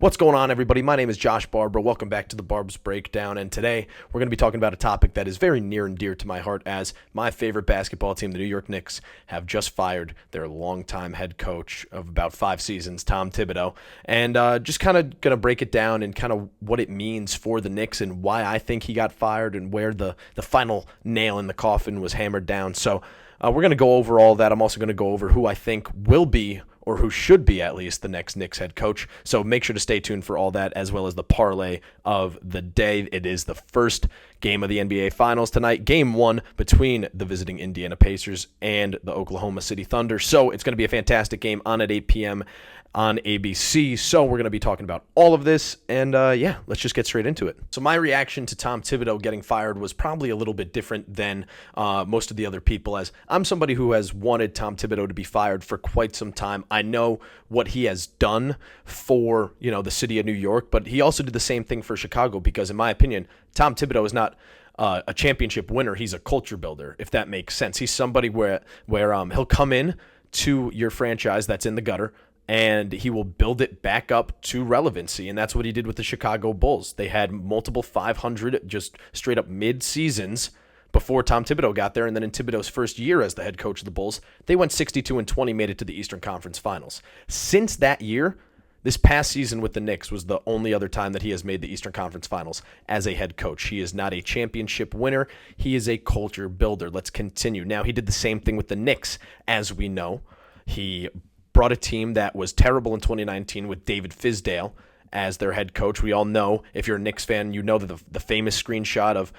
What's going on, everybody? My name is Josh Barber. Welcome back to the Barb's Breakdown, and today we're going to be talking about a topic that is very near and dear to my heart, as my favorite basketball team, the New York Knicks, have just fired their longtime head coach of about 5 seasons, Tom Thibodeau, and just kind of going to break it down and kind of what it means for the Knicks and why I think he got fired and where the final nail in the coffin was hammered down. So we're going to go over all that. I'm also going to go over who I think will be, or who should be at least, the next Knicks head coach. So make sure to stay tuned for all that, as well as the parlay of the day. It is the first game of the NBA Finals tonight, Game 1 between the visiting Indiana Pacers and the Oklahoma City Thunder. So it's going to be a fantastic game on at 8 p.m. on ABC. So we're going to be talking about all of this, and let's just get straight into it. So my reaction to Tom Thibodeau getting fired was probably a little bit different than most of the other people, as I'm somebody who has wanted Tom Thibodeau to be fired for quite some time. I know what he has done for, the city of New York, but he also did the same thing for Chicago, because in my opinion, Tom Thibodeau is not a championship winner. He's a culture builder, if that makes sense. He's somebody where he'll come in to your franchise that's in the gutter, and he will build it back up to relevancy. And that's what he did with the Chicago Bulls. They had multiple 500 just straight up mid-seasons before Tom Thibodeau got there. And then in Thibodeau's first year as the head coach of the Bulls, they went 62-20, made it to the Eastern Conference Finals. Since that year, this past season with the Knicks was the only other time that he has made the Eastern Conference Finals as a head coach. He is not a championship winner. He is a culture builder. Let's continue. Now, he did the same thing with the Knicks, as we know. He brought a team that was terrible in 2019 with David Fizdale as their head coach. We all know, if you're a Knicks fan, you know that the famous screenshot of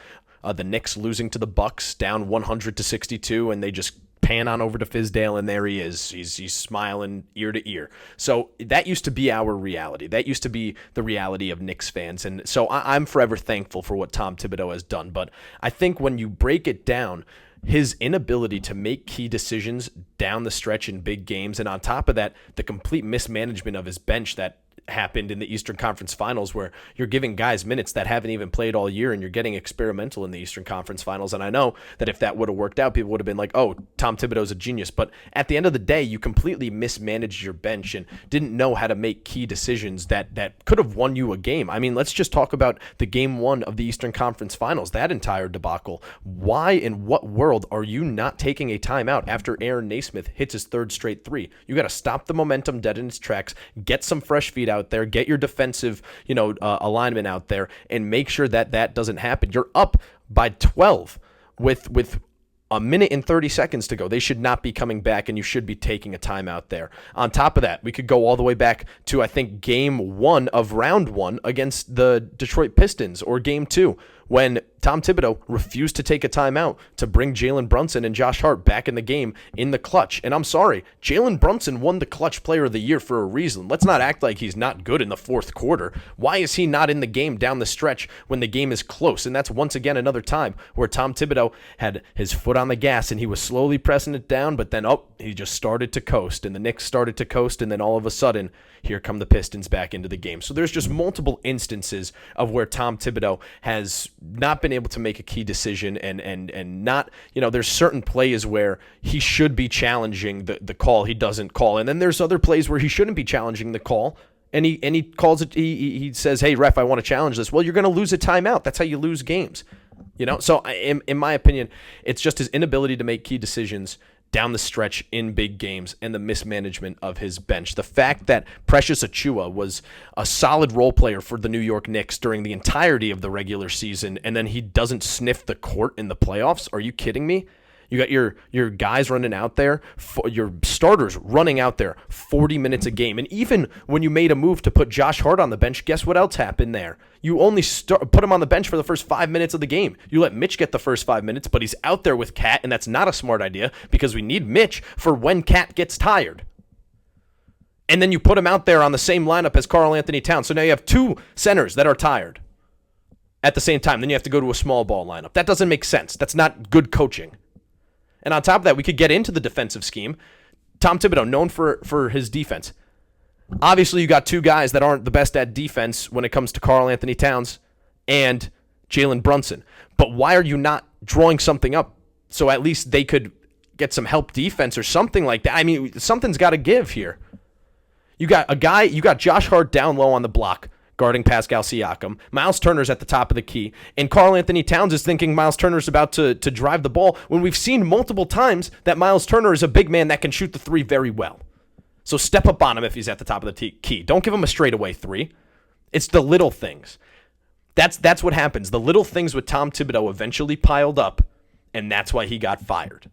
the Knicks losing to the Bucks down 100-62, and they just pan on over to Fizdale, and there he is. He's smiling ear to ear. So that used to be our reality. That used to be the reality of Knicks fans, and so I'm forever thankful for what Tom Thibodeau has done. But I think when you break it down, his inability to make key decisions down the stretch in big games, and on top of that, the complete mismanagement of his bench that happened in the Eastern Conference Finals, where you're giving guys minutes that haven't even played all year, and you're getting experimental in the Eastern Conference Finals. And I know that if that would have worked out, people would have been like, oh, Tom Thibodeau's a genius. But at the end of the day, you completely mismanaged your bench and didn't know how to make key decisions that could have won you a game. I mean, let's just talk about the Game 1 of the Eastern Conference Finals, that entire debacle. Why in what world are you not taking a timeout after Aaron Naismith hits his third straight three? You got to stop the momentum dead in its tracks, get some fresh feet out there, get your defensive, alignment out there, and make sure that doesn't happen. You're up by 12 with a minute and 30 seconds to go. They should not be coming back, and you should be taking a timeout there. On top of that, we could go all the way back to, I think, Game 1 of Round 1 against the Detroit Pistons, or Game 2, when Tom Thibodeau refused to take a timeout to bring Jalen Brunson and Josh Hart back in the game in the clutch. And I'm sorry, Jalen Brunson won the Clutch Player of the Year for a reason. Let's not act like he's not good in the fourth quarter. Why is he not in the game down the stretch when the game is close? And that's once again another time where Tom Thibodeau had his foot on the gas and he was slowly pressing it down, but then he just started to coast, and the Knicks started to coast, and then all of a sudden, here come the Pistons back into the game. So there's just multiple instances of where Tom Thibodeau has not been able to make a key decision, and not, there's certain plays where he should be challenging the call he doesn't call. And then there's other plays where he shouldn't be challenging the call, and he calls it, he says, hey, ref, I want to challenge this. Well, you're going to lose a timeout. That's how you lose games. So in my opinion, it's just his inability to make key decisions down the stretch in big games and the mismanagement of his bench. The fact that Precious Achiuwa was a solid role player for the New York Knicks during the entirety of the regular season, and then he doesn't sniff the court in the playoffs. Are you kidding me? You got your guys running out there, your starters running out there 40 minutes a game. And even when you made a move to put Josh Hart on the bench, guess what else happened there? You only put him on the bench for the first 5 minutes of the game. You let Mitch get the first 5 minutes, but he's out there with Cat, and that's not a smart idea because we need Mitch for when Cat gets tired. And then you put him out there on the same lineup as Karl Anthony Towns. So now you have two centers that are tired at the same time. Then you have to go to a small ball lineup. That doesn't make sense. That's not good coaching. And on top of that, we could get into the defensive scheme. Tom Thibodeau, known for his defense. Obviously, you got two guys that aren't the best at defense when it comes to Karl Anthony Towns and Jalen Brunson. But why are you not drawing something up so at least they could get some help defense or something like that? I mean, something's got to give here. You got Josh Hart down low on the block, guarding Pascal Siakam. Miles Turner's at the top of the key. And Karl Anthony Towns is thinking Miles Turner's about to drive the ball when we've seen multiple times that Miles Turner is a big man that can shoot the three very well. So step up on him if he's at the top of the key. Don't give him a straightaway three. It's the little things. That's what happens. The little things with Tom Thibodeau eventually piled up, and that's why he got fired.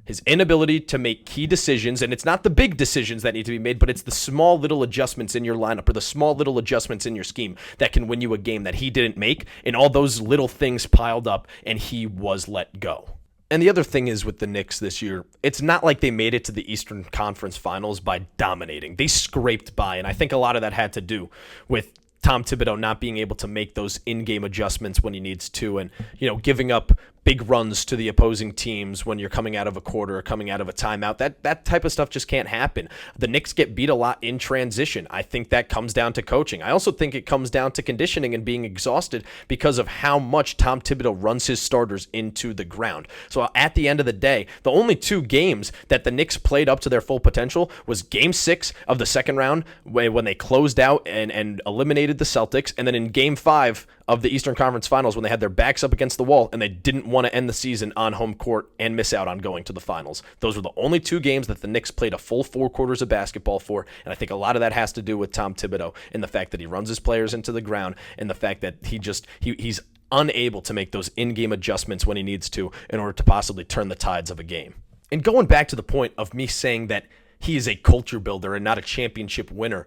His inability to make key decisions, and it's not the big decisions that need to be made, but it's the small little adjustments in your lineup or the small little adjustments in your scheme that can win you a game that he didn't make, and all those little things piled up, and he was let go. And the other thing is with the Knicks this year, it's not like they made it to the Eastern Conference Finals by dominating. They scraped by, and I think a lot of that had to do with Tom Thibodeau not being able to make those in-game adjustments when he needs to, and giving up big runs to the opposing teams when you're coming out of a quarter or coming out of a timeout. That type of stuff just can't happen. The Knicks get beat a lot in transition. I think that comes down to coaching. I also think it comes down to conditioning and being exhausted because of how much Tom Thibodeau runs his starters into the ground. So at the end of the day, the only two games that the Knicks played up to their full potential was Game 6 of the second round when they closed out and eliminated the Celtics, and then in Game 5 of the Eastern Conference Finals when they had their backs up against the wall and they didn't want to end the season on home court and miss out on going to the finals. Those were the only two games that the Knicks played a full 4 quarters of basketball for, and I think a lot of that has to do with Tom Thibodeau and the fact that he runs his players into the ground and the fact that he's unable to make those in-game adjustments when he needs to in order to possibly turn the tides of a game. And going back to the point of me saying that he is a culture builder and not a championship winner,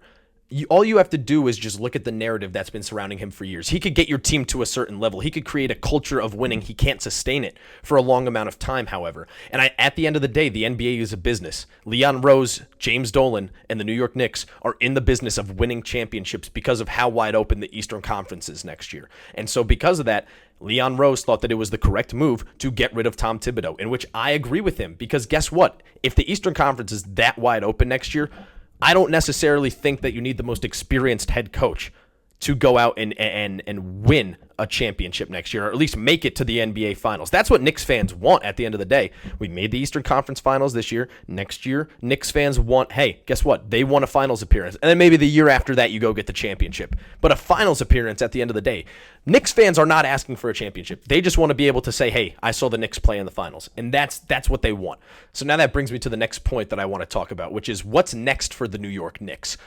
all you have to do is just look at the narrative that's been surrounding him for years. He could get your team to a certain level. He could create a culture of winning. He can't sustain it for a long amount of time, however. And at the end of the day, the NBA is a business. Leon Rose, James Dolan, and the New York Knicks are in the business of winning championships because of how wide open the Eastern Conference is next year. And so because of that, Leon Rose thought that it was the correct move to get rid of Tom Thibodeau, in which I agree with him. Because guess what? If the Eastern Conference is that wide open next year, I don't necessarily think that you need the most experienced head coach to go out and win a championship next year, or at least make it to the NBA Finals. That's what Knicks fans want at the end of the day. We made the Eastern Conference Finals this year. Next year, Knicks fans want, hey, guess what? They want a finals appearance. And then maybe the year after that, you go get the championship. But a finals appearance at the end of the day. Knicks fans are not asking for a championship. They just want to be able to say, hey, I saw the Knicks play in the finals. And that's what they want. So now that brings me to the next point that I want to talk about, which is what's next for the New York Knicks.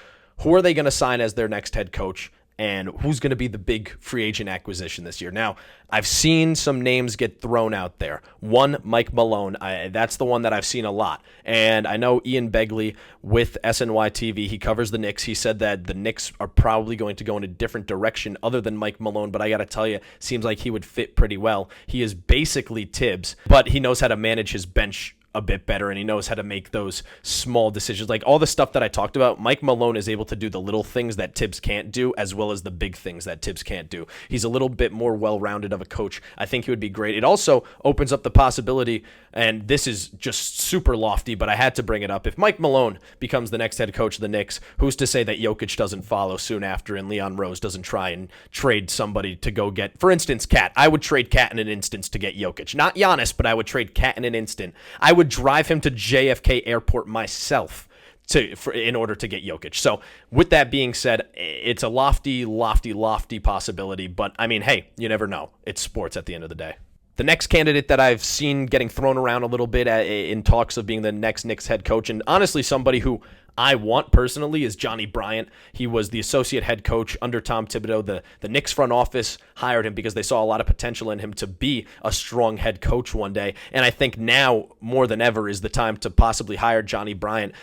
Who are they going to sign as their next head coach? And who's going to be the big free agent acquisition this year? Now, I've seen some names get thrown out there. One, Mike Malone. That's the one that I've seen a lot. And I know Ian Begley with SNY TV, he covers the Knicks. He said that the Knicks are probably going to go in a different direction other than Mike Malone. But I got to tell you, seems like he would fit pretty well. He is basically Tibbs, but he knows how to manage his bench a bit better, and he knows how to make those small decisions. Like all the stuff that I talked about, Mike Malone is able to do the little things that Tibbs can't do, as well as the big things that Tibbs can't do. He's a little bit more well-rounded of a coach. I think he would be great. It also opens up the possibility, and this is just super lofty, but I had to bring it up. If Mike Malone becomes the next head coach of the Knicks, who's to say that Jokic doesn't follow soon after and Leon Rose doesn't try and trade somebody to go get, for instance, Cat. I would trade Cat in an instance to get Jokic. Not Giannis, but I would trade Cat in an instant. I would drive him to JFK Airport myself in order to get Jokic. So with that being said, it's a lofty possibility, but I mean, hey, you never know. It's sports at the end of the day. The next candidate that I've seen getting thrown around a little bit in talks of being the next Knicks head coach, and honestly somebody who I want personally, is Johnny Bryant. He was the associate head coach under Tom Thibodeau. The Knicks front office hired him because they saw a lot of potential in him to be a strong head coach one day. And I think now more than ever is the time to possibly hire Johnny Bryant,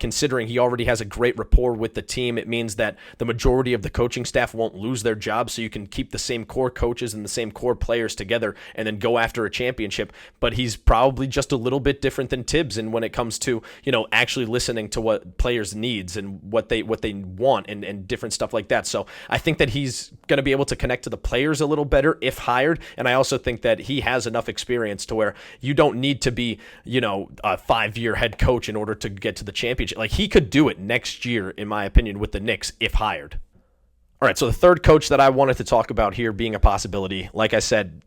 considering he already has a great rapport with the team. It means that the majority of the coaching staff won't lose their jobs, so you can keep the same core coaches and the same core players together and then go after a championship. But he's probably just a little bit different than Tibbs, and when it comes to, actually listening to what players' needs and what they want and different stuff like that. So I think that he's going to be able to connect to the players a little better if hired, and I also think that he has enough experience to where you don't need to be, a 5-year head coach in order to get to the championship. Like, he could do it next year, in my opinion, with the Knicks if hired. All right, so the third coach that I wanted to talk about here being a possibility, like I said,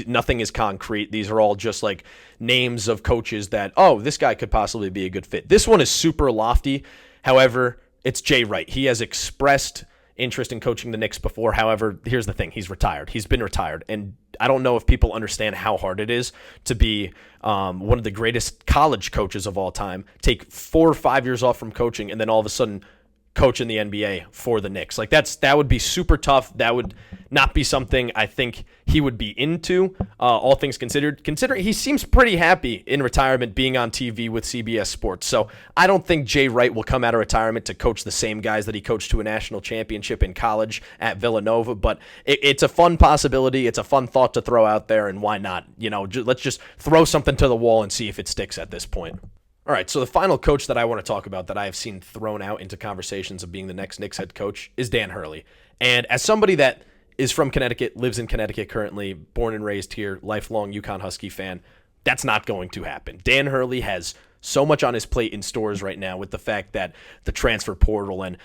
nothing is concrete. These are all just like names of coaches that, this guy could possibly be a good fit. This one is super lofty, However, it's Jay Wright. He has expressed interest in coaching the Knicks before. However, here's the thing. He's retired. He's been retired. And I don't know if people understand how hard it is to be one of the greatest college coaches of all time, take 4 or 5 years off from coaching, and then all of a sudden coach in the NBA for the Knicks. Like that would be super tough. That would not be something I think he would be into, all things considered. Considering he seems pretty happy in retirement being on TV with CBS Sports. So I don't think Jay Wright will come out of retirement to coach the same guys that he coached to a national championship in college at Villanova. But it's a fun possibility. It's a fun thought to throw out there, and why not? Let's just throw something to the wall and see if it sticks at this point. All right, so the final coach that I want to talk about that I have seen thrown out into conversations of being the next Knicks head coach is Dan Hurley. And as somebody that is from Connecticut, lives in Connecticut currently, born and raised here, lifelong UConn Husky fan, that's not going to happen. Dan Hurley has so much on his plate in stores right now with the fact that the transfer portal and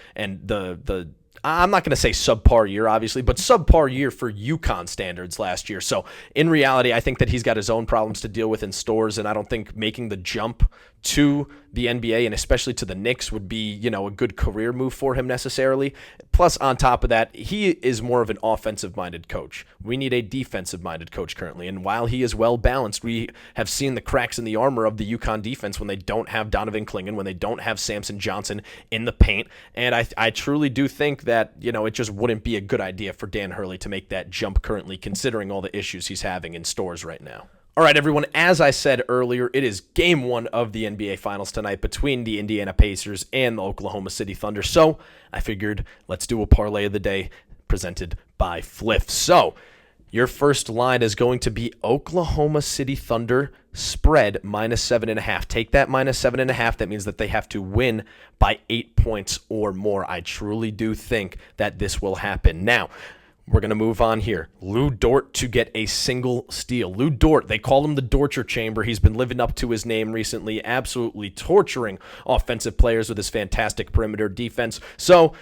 the I'm not going to say subpar year, obviously, but subpar year for UConn standards last year. So in reality, I think that he's got his own problems to deal with in stores, and I don't think making the jump to the NBA and especially to the Knicks would be, a good career move for him necessarily. Plus, on top of that, he is more of an offensive-minded coach. We need a defensive-minded coach currently, and while he is well-balanced, we have seen the cracks in the armor of the UConn defense when they don't have Donovan Clingan, when they don't have Samson Johnson in the paint, and I truly do think that, it just wouldn't be a good idea for Dan Hurley to make that jump currently, considering all the issues he's having in stores right now. All right, everyone, as I said earlier, it is game 1 of the NBA Finals tonight between the Indiana Pacers and the Oklahoma City Thunder. So I figured let's do a parlay of the day presented by Fliff. So your first line is going to be Oklahoma City Thunder spread -7.5. Take that -7.5. That means that they have to win by 8 points or more. I truly do think that this will happen. Now, we're going to move on here. Lou Dort to get a single steal. Lou Dort, they call him the Dorture Chamber. He's been living up to his name recently, absolutely torturing offensive players with his fantastic perimeter defense. So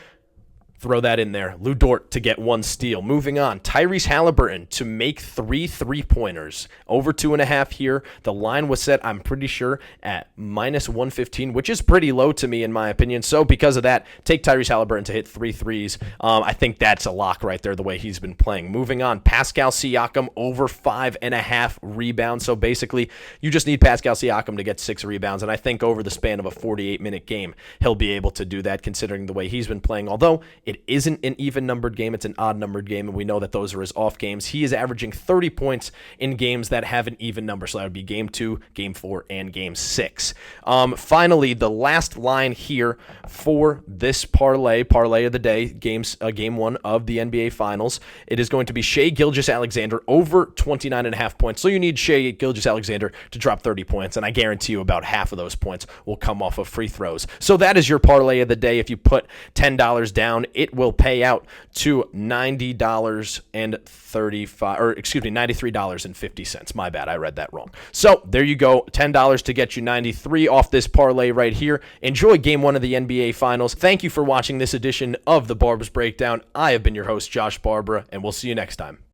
throw that in there. Lou Dort to get 1 steal. Moving on, Tyrese Halliburton to make 3 3-pointers. Over 2.5 here. The line was set, I'm pretty sure, at -115, which is pretty low to me in my opinion. So because of that, take Tyrese Halliburton to hit 3 threes. I think that's a lock right there, the way he's been playing. Moving on, Pascal Siakam over 5.5 rebounds. So basically, you just need Pascal Siakam to get 6 rebounds, and I think over the span of a 48-minute game, he'll be able to do that considering the way he's been playing. Although it isn't an even-numbered game, it's an odd-numbered game, and we know that those are his off games. He is averaging 30 points in games that have an even number, so that would be Game 2, Game 4, and Game 6. Finally, the last line here for this parlay of the day, Game 1 of the NBA Finals, it is going to be Shai Gilgeous-Alexander over 29.5 points. So you need Shai Gilgeous-Alexander to drop 30 points, and I guarantee you about half of those points will come off of free throws. So that is your parlay of the day. If you put $10 down, it will pay out to $93.50. My bad, I read that wrong. So there you go, $10 to get you 93 off this parlay right here. Enjoy Game 1 of the NBA Finals. Thank you for watching this edition of the Barb's Breakdown. I have been your host, Josh Barbara, and we'll see you next time.